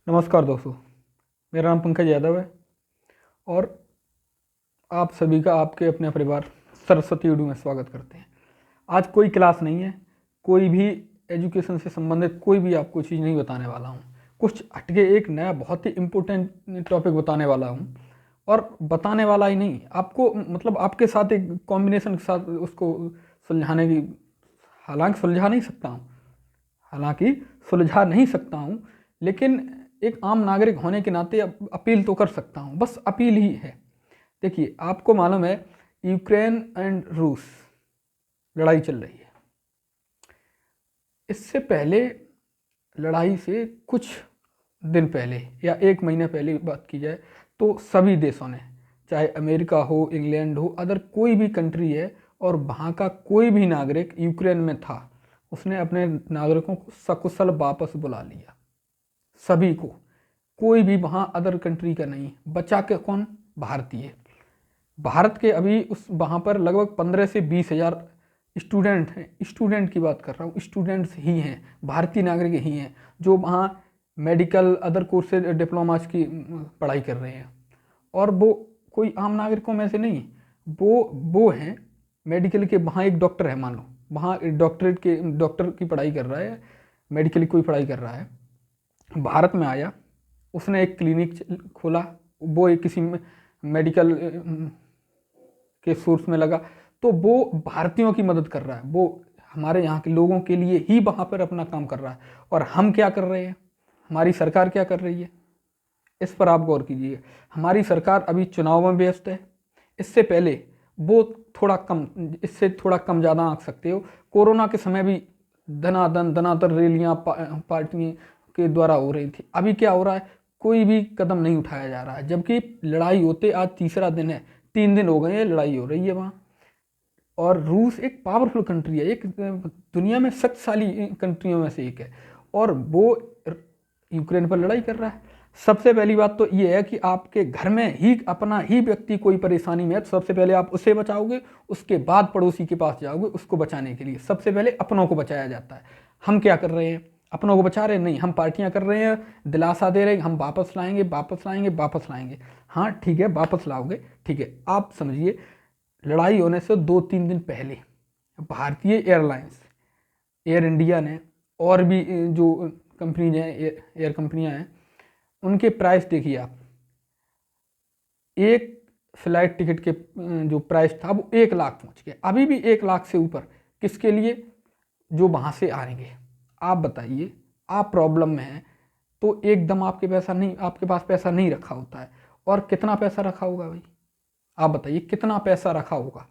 नमस्कार दोस्तों, मेरा नाम पंकज यादव है और आप सभी का आपके अपने परिवार सरस्वती उर्दू में स्वागत करते हैं। आज कोई क्लास नहीं है, कोई भी एजुकेशन से संबंधित कोई भी आपको चीज़ नहीं बताने वाला हूँ। कुछ हटके एक नया बहुत ही इम्पोर्टेंट टॉपिक बताने वाला हूँ और बताने वाला ही नहीं, आपको मतलब आपके साथ एक कॉम्बिनेशन के साथ उसको सुलझाने की हालांकि सुलझा नहीं सकता हूँ, लेकिन एक आम नागरिक होने के नाते अपील तो कर सकता हूँ, बस अपील ही है। देखिए, आपको मालूम है यूक्रेन एंड रूस लड़ाई चल रही है। इससे पहले लड़ाई से कुछ दिन पहले या एक महीने पहले बात की जाए तो सभी देशों ने, चाहे अमेरिका हो, इंग्लैंड हो, अदर कोई भी कंट्री है और वहाँ का कोई भी नागरिक यूक्रेन में था, उसने अपने नागरिकों को सकुशल वापस बुला लिया। सभी को, कोई भी वहाँ अदर कंट्री का नहीं। बचा के कौन? भारतीय। भारत के अभी उस वहाँ पर लगभग 15 से 20 हज़ार स्टूडेंट हैं। स्टूडेंट की बात कर रहा हूँ, स्टूडेंट्स ही हैं, भारतीय नागरिक ही हैं जो वहाँ मेडिकल अदर कोर्स से डिप्लोमा की पढ़ाई कर रहे हैं। और वो कोई आम नागरिकों में से नहीं, वो हैं मेडिकल के। वहाँ एक डॉक्टर है, मान लो वहाँ डॉक्टर की पढ़ाई कर रहा है, मेडिकल की कोई पढ़ाई कर रहा है, भारत में आया, उसने एक क्लिनिक खोला, वो एक किसी मेडिकल के सोर्स में लगा, तो वो भारतीयों की मदद कर रहा है, वो हमारे यहाँ के लोगों के लिए ही वहाँ पर अपना काम कर रहा है। और हम क्या कर रहे हैं, हमारी सरकार क्या कर रही है, इस पर आप गौर कीजिए। हमारी सरकार अभी चुनाव में व्यस्त है। इससे पहले वो इससे थोड़ा कम ज़्यादा आंक सकते हो, कोरोना के समय भी धनाधन रैलियाँ पार्टियों के द्वारा हो रही थी। अभी क्या हो रहा है, कोई भी कदम नहीं उठाया जा रहा है, जबकि लड़ाई होते आज तीसरा दिन है, 3 दिन हो गए हैं लड़ाई हो रही है वहाँ। और रूस एक पावरफुल कंट्री है, एक दुनिया में शक्तिशाली कंट्रियों में से एक है, और वो यूक्रेन पर लड़ाई कर रहा है। सबसे पहली बात तो ये है कि आपके घर में ही अपना ही व्यक्ति कोई परेशानी में है तो सबसे पहले आप उसे बचाओगे, उसके बाद पड़ोसी के पास जाओगे उसको बचाने के लिए। सबसे पहले अपनों को बचाया जाता है। हम क्या कर रहे हैं, अपनों को बचा रहे हैं? नहीं, हम पार्टियां कर रहे हैं, दिलासा दे रहे हैं, हम वापस लाएंगे वापस लाएंगे वापस लाएंगे। हाँ ठीक है, वापस लाओगे, ठीक है। आप समझिए, लड़ाई होने से 2-3 दिन पहले भारतीय एयरलाइंस, एयर इंडिया ने, और भी जो कंपनी हैं, एयर कंपनियां हैं, उनके प्राइस देखिए आप। एक फ्लाइट टिकट के जो प्राइस था वो 1 लाख पहुंच गया, अभी भी 1 लाख से ऊपर। किसके लिए? जो वहाँ से आएंगे। आप बताइए, आप प्रॉब्लम में हैं तो एकदम आपके पास पैसा नहीं रखा होता है। और कितना पैसा रखा होगा भाई, आप बताइए कितना पैसा रखा होगा।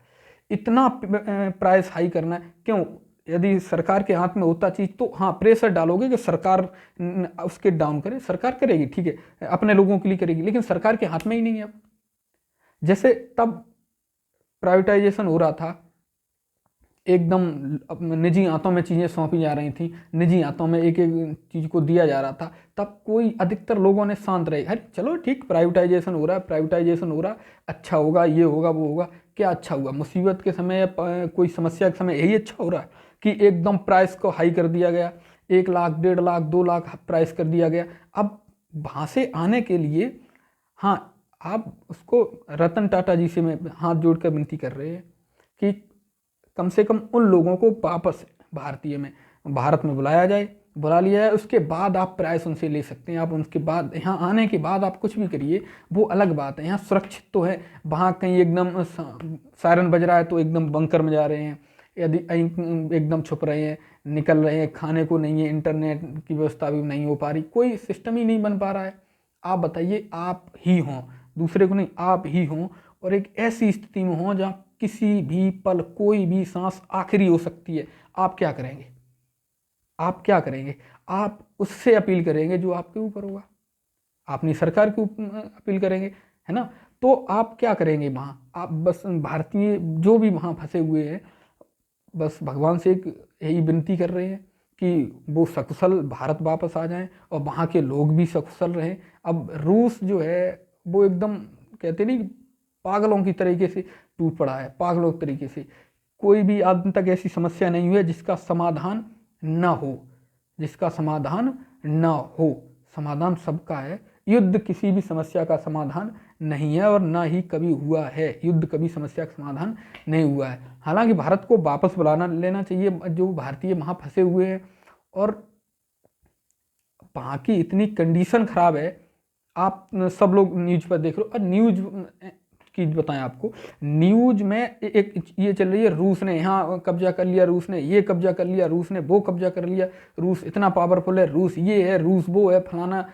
इतना प्राइस हाई करना है क्यों? यदि सरकार के हाथ में होता चीज़ तो हाँ प्रेशर डालोगे कि सरकार उसके डाउन करे, सरकार करेगी, ठीक है, अपने लोगों के लिए करेगी, लेकिन सरकार के हाथ में ही नहीं है अब। जैसे तब प्राइवेटाइजेशन हो रहा था, एकदम निजी हाथों में चीज़ें सौंपी जा रही थी, निजी हाथों में एक एक चीज़ को दिया जा रहा था, तब कोई अधिकतर लोगों ने शांत रहे, अरे चलो ठीक, प्राइवेटाइजेशन हो रहा है, प्राइवेटाइजेशन हो रहा है, अच्छा होगा, ये होगा वो होगा। क्या अच्छा हुआ? मुसीबत के समय या कोई समस्या के समय यही अच्छा हो रहा है कि एकदम प्राइस को हाई कर दिया गया, 1 लाख, 1.5 लाख, 2 लाख प्राइस कर दिया गया। अब वहाँ से आने के लिए, हाँ, आप उसको रतन टाटा जी से मैं हाथ जोड़कर विनती कर रहे हैं कि कम से कम उन लोगों को वापस भारत में बुला लिया जाए। उसके बाद आप प्राइस उनसे ले सकते हैं। आप उनके बाद, यहाँ आने के बाद आप कुछ भी करिए, वो अलग बात है। यहाँ सुरक्षित तो है, वहाँ कहीं एकदम सायरन बज रहा है तो एकदम बंकर में जा रहे हैं, यदि एकदम छुप रहे हैं, निकल रहे हैं, खाने को नहीं है, इंटरनेट की व्यवस्था भी नहीं हो पा रही, कोई सिस्टम ही नहीं बन पा रहा है। आप बताइए, आप ही हों, दूसरे को नहीं, आप ही हों, और एक ऐसी स्थिति में हों जहाँ किसी भी पल कोई भी सांस आखिरी हो सकती है, आप क्या करेंगे? आप क्या करेंगे? आप उससे अपील करेंगे जो आपके ऊपर होगा, आप अपनी सरकार की अपील करेंगे, है ना? तो आप क्या करेंगे वहाँ? आप बस भारतीय जो भी वहाँ फंसे हुए हैं, बस भगवान से एक यही विनती कर रहे हैं कि वो सकुशल भारत वापस आ जाएं और वहाँ के लोग भी सकुशल रहें। अब रूस जो है वो एकदम, कहते नहीं, पागलों की तरीके से टूट पड़ा है, पागलों के तरीके से। कोई भी आज तक ऐसी समस्या नहीं हुई है जिसका समाधान न हो, जिसका समाधान न हो। समाधान सबका है। युद्ध किसी भी समस्या का समाधान नहीं है और ना ही कभी हुआ है। युद्ध कभी समस्या का समाधान नहीं हुआ है। हालांकि भारत को वापस बुलाना लेना चाहिए, जो भारतीय वहाँ फंसे हुए हैं, और वहाँ की इतनी कंडीशन खराब है। आप सब लोग न्यूज़ पर देख रहे हो, और न्यूज़ की बताएं आपको, न्यूज़ में एक ये चल रही है, रूस ने यहाँ कब्जा कर लिया, रूस ने ये कब्जा कर लिया, रूस ने वो कब्जा कर लिया, रूस इतना पावरफुल है, रूस ये है, रूस वो है, फलाना।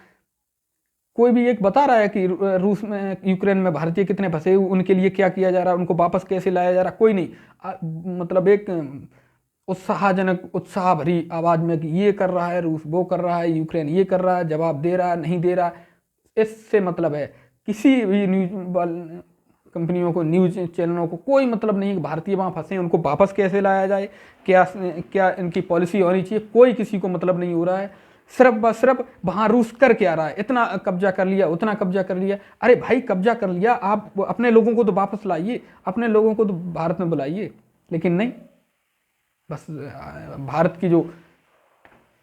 कोई भी एक बता रहा है कि रूस में, यूक्रेन में भारतीय कितने फंसे हुए, उनके लिए क्या किया जा रहा है, उनको वापस कैसे लाया जा रहा है? कोई नहीं। मतलब एक उत्साहजनक, उत्साह भरी आवाज में कि ये कर रहा है रूस, वो कर रहा है, यूक्रेन ये कर रहा है, जवाब दे रहा है, नहीं दे रहा है, इससे मतलब है। किसी भी न्यूज कंपनियों को, न्यूज चैनलों को कोई मतलब नहीं है कि भारतीय वहाँ फंसे हैं, उनको वापस कैसे लाया जाए, क्या क्या इनकी पॉलिसी होनी चाहिए, कोई किसी को मतलब नहीं हो रहा है। सिर्फ बस सिर्फ वहाँ रूस कर क्या रहा है, इतना कब्जा कर लिया, उतना कब्जा कर लिया। अरे भाई कब्जा कर लिया, आप अपने लोगों को तो वापस लाइए, अपने लोगों को तो भारत में बुलाइए। लेकिन नहीं, बस भारत की जो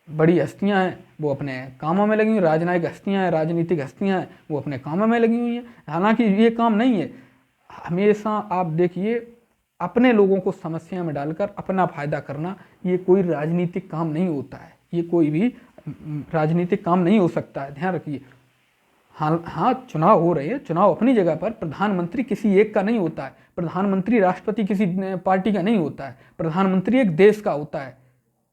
बड़ी हस्तियां हैं वो अपने कामों में लगी हुई, राजनयिक हस्तियां हैं, राजनीतिक हस्तियां हैं, वो अपने कामों में लगी हुई हैं। हालांकि ये काम नहीं है। हमेशा आप देखिए, अपने लोगों को समस्या में डालकर अपना फायदा करना, ये कोई राजनीतिक काम नहीं होता है, ये कोई भी राजनीतिक काम नहीं हो सकता है, ध्यान रखिए। हाँ हाँ, चुनाव हो रहे हैं, चुनाव अपनी जगह पर, प्रधानमंत्री किसी एक का नहीं होता है, प्रधानमंत्री राष्ट्रपति किसी पार्टी का नहीं होता है, प्रधानमंत्री एक देश का होता है।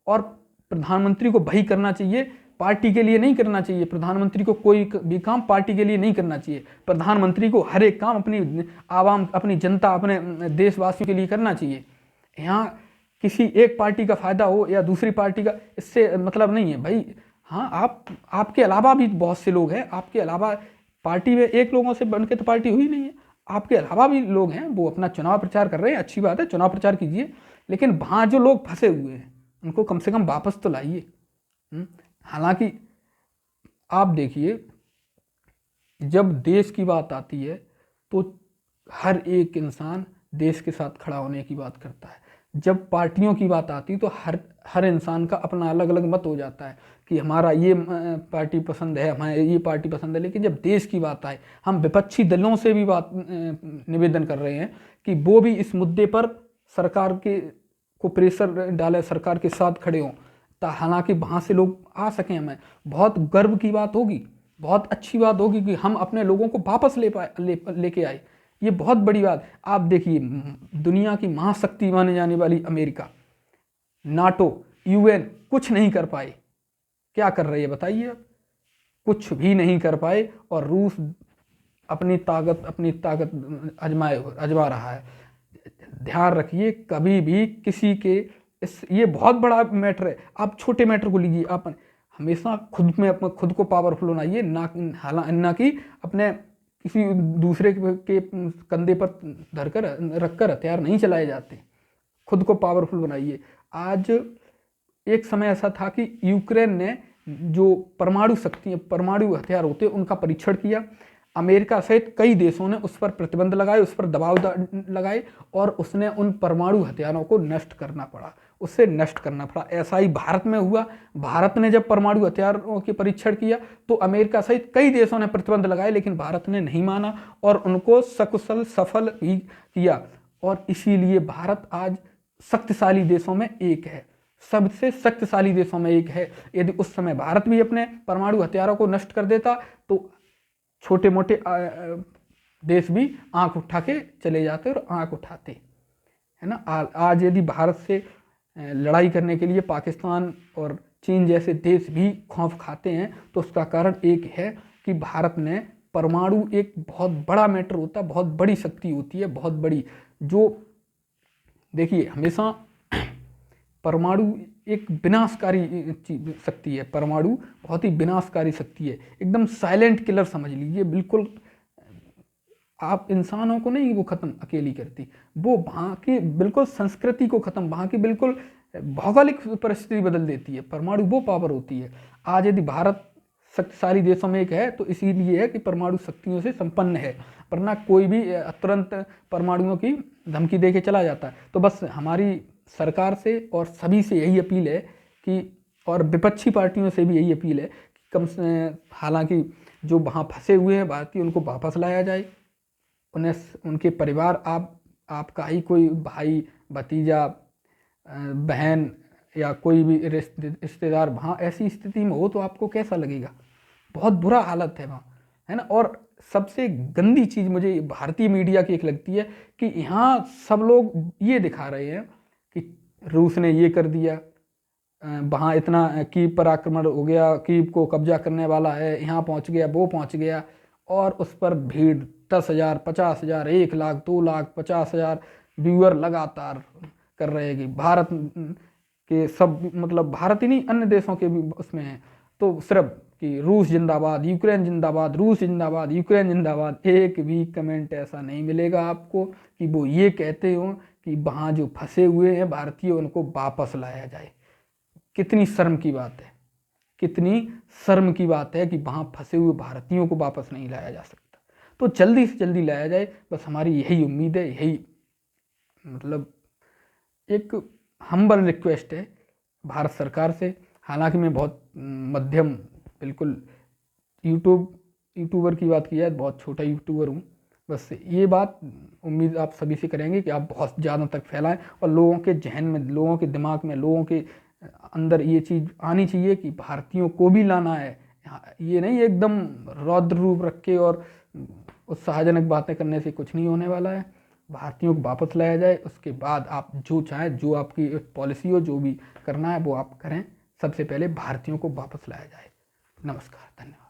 और प्रधानमंत्री को वही करना चाहिए, पार्टी के लिए नहीं करना चाहिए। प्रधानमंत्री को कोई भी काम पार्टी के लिए नहीं करना चाहिए। प्रधानमंत्री को हर एक काम अपनी आवाम, अपनी जनता, अपने देशवासियों के लिए करना चाहिए। यहाँ किसी एक पार्टी का फायदा हो या दूसरी पार्टी का, इससे मतलब नहीं है भाई। हाँ, आपके अलावा भी बहुत से लोग हैं, आपके अलावा पार्टी में एक लोगों से बन के तो पार्टी हुई नहीं है, आपके अलावा भी लोग हैं, वो अपना चुनाव प्रचार कर रहे हैं, अच्छी बात है, चुनाव प्रचार कीजिए। लेकिन वहाँ जो लोग फंसे हुए हैं उनको कम से कम वापस तो लाइए। हालांकि आप देखिए, जब देश की बात आती है तो हर एक इंसान देश के साथ खड़ा होने की बात करता है। जब पार्टियों की बात आती है तो हर इंसान का अपना अलग अलग मत हो जाता है कि हमारा ये पार्टी पसंद है, हमारे ये पार्टी पसंद है। लेकिन जब देश की बात आए, हम विपक्षी दलों से भी बात निवेदन कर रहे हैं कि वो भी इस मुद्दे पर सरकार के को प्रेशर डाले, सरकार के साथ खड़े हों, हालांकि वहाँ से लोग आ सकें। हमें बहुत गर्व की बात होगी, बहुत अच्छी बात होगी कि हम अपने लोगों को वापस लेके आए। ये बहुत बड़ी बात। आप देखिए, दुनिया की महाशक्ति माने जाने वाली अमेरिका, नाटो, यूएन कुछ नहीं कर पाए। क्या कर रही है बताइए आप? कुछ भी नहीं कर पाए। और रूस अपनी ताकत आजमा रहा है। ध्यान रखिए, कभी भी किसी के ये बहुत बड़ा मैटर है। आप छोटे मैटर को लीजिए, आप हमेशा खुद को पावरफुल बनाइए, ना कि अपने किसी दूसरे के कंधे पर धरकर रखकर हथियार नहीं चलाए जाते। खुद को पावरफुल बनाइए। आज एक समय ऐसा था कि यूक्रेन ने जो परमाणु हथियार होते उनका परीक्षण किया। अमेरिका सहित कई देशों ने उस पर प्रतिबंध लगाए, उस पर दबाव लगाए, और उसने उन परमाणु हथियारों को नष्ट करना पड़ा। ऐसा ही भारत में हुआ। भारत ने जब परमाणु हथियारों के परीक्षण किया तो अमेरिका सहित कई देशों ने प्रतिबंध लगाए, लेकिन भारत ने नहीं माना और उनको सकुशल सफल भी किया। और इसीलिए भारत आज शक्तिशाली देशों में एक है, सबसे शक्तिशाली देशों में एक है। यदि उस समय भारत भी अपने परमाणु हथियारों को नष्ट कर देता तो छोटे मोटे देश भी आंख उठा के चले जाते और आंख उठाते, है ना। आज यदि भारत से लड़ाई करने के लिए पाकिस्तान और चीन जैसे देश भी खौफ खाते हैं तो उसका कारण एक है कि भारत ने परमाणु, एक बहुत बड़ा मैटर होता है, बहुत बड़ी शक्ति होती है, बहुत बड़ी। जो देखिए, हमेशा परमाणु एक विनाशकारी शक्ति है। परमाणु बहुत ही विनाशकारी शक्ति है, एकदम साइलेंट किलर समझ लीजिए। बिल्कुल आप इंसानों को नहीं वो खत्म अकेली करती, वो वहाँ की बिल्कुल संस्कृति को खत्म, वहाँ की बिल्कुल भौगोलिक परिस्थिति बदल देती है। परमाणु वो पावर होती है। आज यदि भारत शक्तिशाली देशों में एक है तो इसीलिए है कि परमाणु शक्तियों से संपन्न है, वरना कोई भी तुरंत परमाणुओं की धमकी दे के चला जाता है। तो बस हमारी सरकार से और सभी से यही अपील है कि, और विपक्षी पार्टियों से भी यही अपील है कि कम से हालांकि जो वहाँ फंसे हुए हैं भारतीय उनको वापस लाया जाए, उन्हें उनके परिवार आपका ही कोई भाई भतीजा बहन या कोई भी रिश्तेदार वहाँ ऐसी स्थिति में हो तो आपको कैसा लगेगा? बहुत बुरा हालत है वहाँ, है ना। और सबसे गंदी चीज़ मुझे भारतीय मीडिया की एक लगती है कि यहाँ सब लोग ये दिखा रहे हैं कि रूस ने ये कर दिया, वहाँ इतना कीव पर आक्रमण हो गया, कीव को कब्जा करने वाला है, यहाँ पहुँच गया, वो पहुँच गया, और उस पर भीड़ 10,000 50,000 1,00,000 2,00,000 50,000 व्यूअर लगातार कर रहे हैं कि भारत के सब, मतलब भारत ही नहीं अन्य देशों के भी उसमें हैं, तो सिर्फ कि रूस जिंदाबाद, यूक्रेन जिंदाबाद, रूस जिंदाबाद, यूक्रेन जिंदाबाद। एक भी कमेंट ऐसा नहीं मिलेगा आपको कि वो ये कहते हो कि वहाँ जो फंसे हुए हैं भारतीय उनको वापस लाया जाए। कितनी शर्म की बात है, कितनी शर्म की बात है कि वहाँ फंसे हुए भारतीयों को वापस नहीं लाया जा सकता। तो जल्दी से जल्दी लाया जाए, बस हमारी यही उम्मीद है, यही मतलब एक हम्बल रिक्वेस्ट है भारत सरकार से। हालांकि मैं बहुत मध्यम, बिल्कुल यूट्यूबर की बात की जाए बहुत छोटा यूट्यूबर हूँ, बस ये बात उम्मीद आप सभी से करेंगे कि आप बहुत ज़्यादा तक फैलाएं और लोगों के जहन में, लोगों के दिमाग में, लोगों के अंदर ये चीज़ आनी चाहिए कि भारतीयों को भी लाना है। ये नहीं एकदम रौद्र रूप रख के और उत्साहजनक बातें करने से कुछ नहीं होने वाला है। भारतीयों को वापस लाया जाए, उसके बाद आप जो चाहें, जो आपकी पॉलिसी हो, जो भी करना है वो आप करें। सबसे पहले भारतीयों को वापस लाया जाए। नमस्कार, धन्यवाद।